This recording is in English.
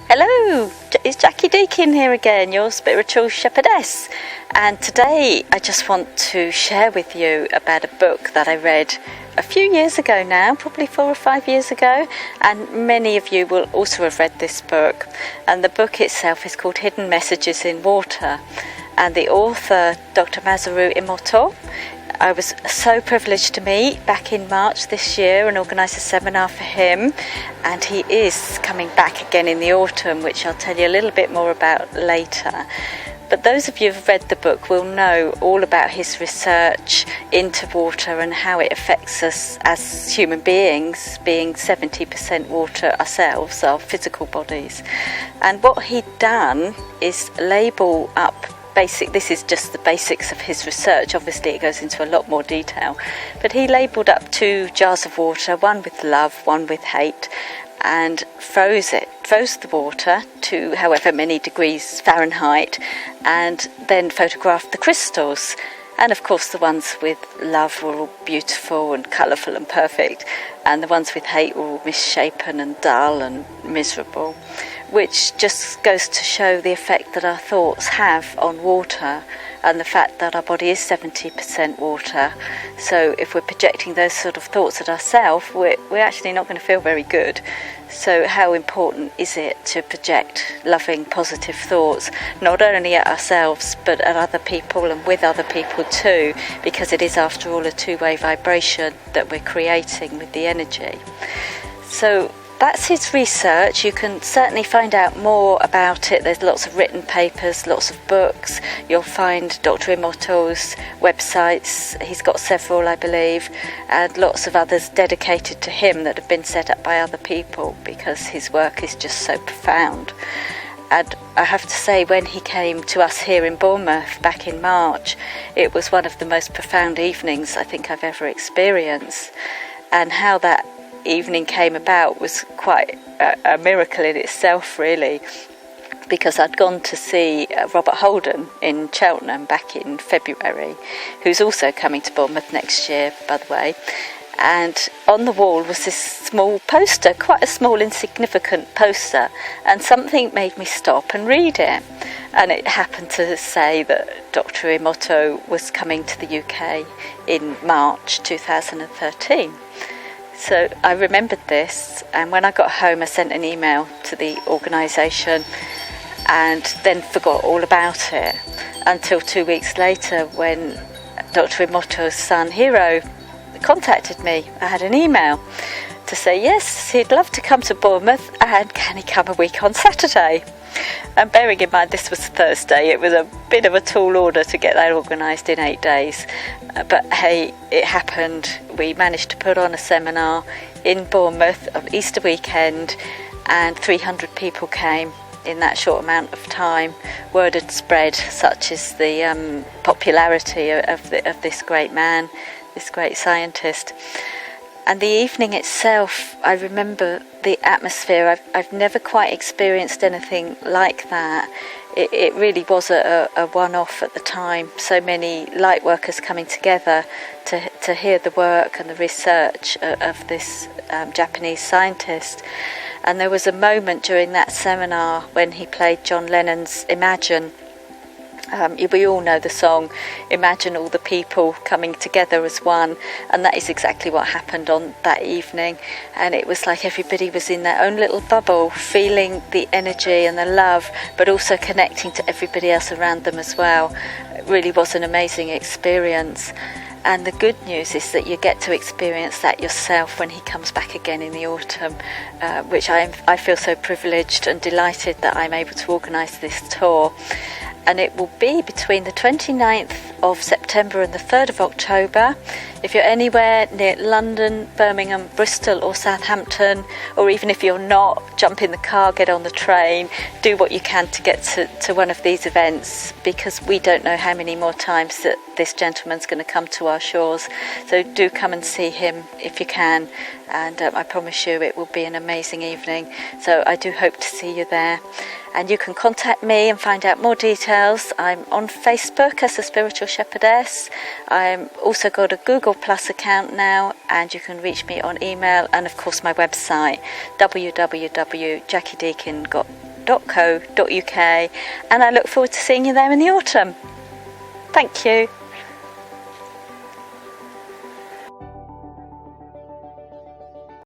Hello, it's Jackie Deakin here again, your spiritual shepherdess. And today I just want to share with you about a book that I read a few years ago now, probably 4 or 5 years ago. And many of you will also have read this book. And the book itself is called Hidden Messages in Water. And the author, Dr. MASARU Emoto, I was so privileged to meet back in March this year and organise a seminar for him, and he is coming back again in the autumn, which I'll tell you a little bit more about later. But those of you who've read the book will know all about his research into water and how it affects us as human beings, being 70% water ourselves, our physical bodies. And what he'd done is label up this is just the basics of his research. Obviously it goes into a lot more detail, but he labelled up 2 jars of water, one with love, one with hate, and froze the water to however many degrees Fahrenheit, and then photographed the crystals. And of course the ones with love were all beautiful and colourful and perfect, and the ones with hate were all misshapen and dull and miserable, which just goes to show the effect that our thoughts have on water, and the fact that our body is 70% water. So if we're projecting those sort of thoughts at ourselves, we're actually not going to feel very good. So how important is it to project loving, positive thoughts, not only at ourselves, but at other people and with other people too, because it is after all a two-way vibration that we're creating with the energy. So that's his research. You can certainly find out more about it. There's lots of written papers, lots of books. You'll find Dr. Emoto's websites. He's got several, I believe, and lots of others dedicated to him that have been set up by other people, because his work is just so profound. And I have to say, when he came to us here in Bournemouth back in March, it was one of the most profound evenings I think I've ever experienced. And how that evening came about was quite a miracle in itself, really, because I'd gone to see Robert Holden in Cheltenham back in February, who's also coming to Bournemouth next year, by the way. And on the wall was this small poster, quite a small insignificant poster, and something made me stop and read it. And it happened to say that Dr. Emoto was coming to the UK in March 2013. So I remembered this, and when I got home I sent an email to the organisation and then forgot all about it until 2 weeks later, when Dr. Emoto's son Hiro contacted me. I had an email to say yes, he'd love to come to Bournemouth, and can he come a week on Saturday? And bearing in mind this was Thursday, it was a bit of a tall order to get that organised in 8 days. But hey, it happened. We managed to put on a seminar in Bournemouth on Easter weekend, and 300 people came in that short amount of time. Word had spread, such is the popularity of this great man, this great scientist. And the evening itself, I remember the atmosphere. I've never quite experienced anything like that. It really was a one-off at the time. So many light workers coming together to hear the work and the research of this Japanese scientist. And there was a moment during that seminar when he played John Lennon's Imagine. We all know the song, Imagine all the people coming together as one, and that is exactly what happened on that evening. And it was like everybody was in their own little bubble, feeling the energy and the love, but also connecting to everybody else around them as well. It really was an amazing experience. And the good news is that you get to experience that yourself when he comes back again in the autumn, which I feel so privileged and delighted that I'm able to organise this tour. And it will be between the 29th of September and the 3rd of October. If you're anywhere near London, Birmingham, Bristol or Southampton, or even if you're not, jump in the car, get on the train, do what you can to get to one of these events, because we don't know how many more times that this gentleman's going to come to our shores. So do come and see him if you can, and I promise you it will be an amazing evening. So I do hope to see you there. And you can contact me and find out more details. I'm on Facebook as a Spiritual Shepherdess. I'm also got a Google Plus account now, and you can reach me on email, and of course my website, www.jackiedeakin.com. birmingham.co.uk, and I look forward to seeing you there in the autumn. Thank you.